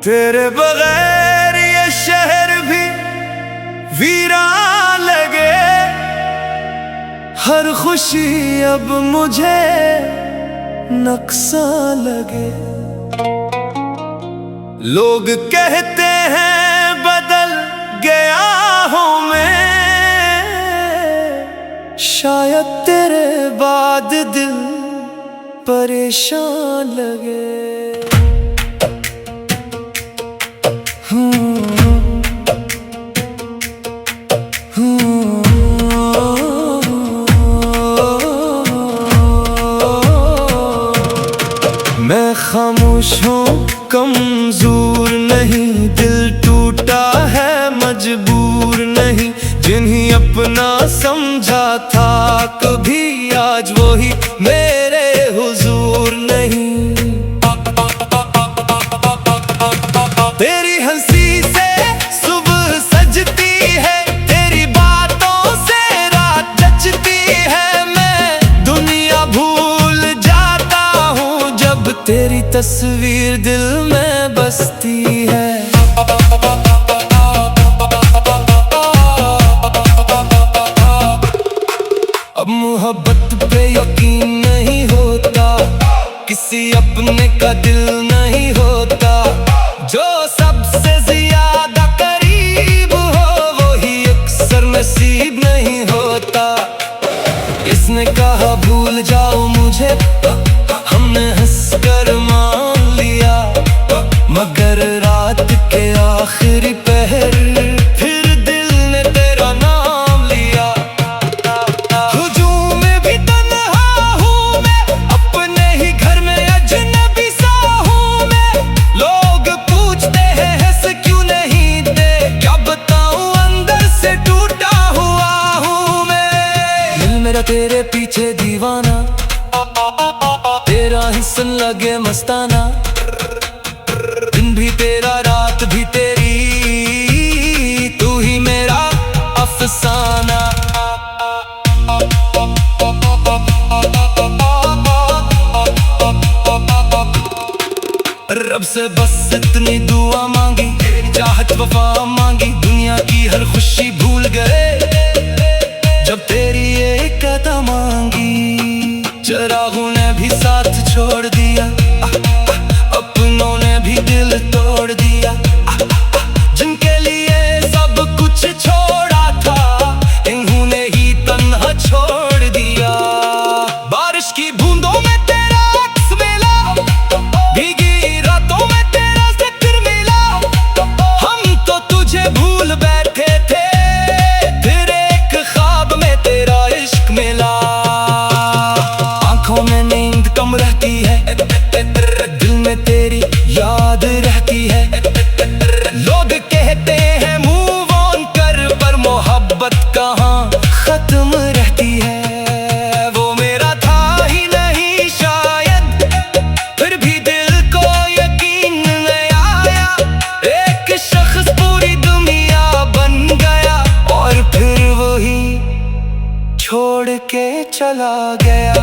तेरे बगैर ये शहर भी वीरान लगे। हर खुशी अब मुझे नक्शा लगे। लोग कहते हैं बदल गया हूं मैं, शायद तेरे बाद दिल परेशान लगे। मैं खामोश हूँ, कमजोर नहीं, दिल टूटा है मजबूर नहीं। जिन्हें अपना समझा था कभी, आज वही मेरे हुजूर नहीं। तेरी हंसी से सुबह सजती है, तेरी बातों से रात जचती है। मैं दुनिया भूल जाता हूँ जब तेरी तस्वीर दिल में बसती है। अब मोहब्बत पे यकीन नहीं होता, किसी अपने का दिल नहीं होता। जो सबसे ज्यादा करीब हो वही अक्सर नसीब नहीं होता। इसने कहा भूल जाओ मुझे, हमने हंसकर मान लिया। मगर रात के आखिरी पहर फिर दिल ने तेरा नाम लिया। हुजूम में भी तन्हा हूँ मैं, अपने ही घर में अजनबी सा हूँ मैं। लोग पूछते हैं हंस क्यों नहीं दे, क्या बताऊँ अंदर से टूटा हुआ हूँ मैं। दिल मेरा तेरे पीछे दीवाना, तेरा हिस्सन लगे मस्ताना। दिन भी तेरा रात भी तेरी, तू ही मेरा अफसाना। रब से बस इतनी दुआ मांगी, चाहत वफा मांगी। दुनिया की हर खुशी भूल गए जब तेरी एक अता मांगी। चरागों ने भी साथ छोड़ दिया, अपनों ने भी दिल तोड़ दिया। जिनके लिए सब कुछ छोड़ा था, इन्होंने ही तन्हा छोड़ दिया। बारिश की बूंदों में तेरा अक्स मिला, भीगी रातों में तेरा जिक्र मिला। हम तो तुझे भूल बैठे थे, फिर एक ख्वाब में तेरा इश्क मिला। आंखों में नींद कम रहती है, दिल में तेरी याद रहती है। लोग कहते हैं मूव ऑन कर, पर मोहब्बत कहाँ खत्म रहती है। वो मेरा था ही नहीं शायद, फिर भी दिल को यकीन नहीं आया। एक शख्स पूरी दुनिया बन गया, और फिर वही छोड़ के चला गया।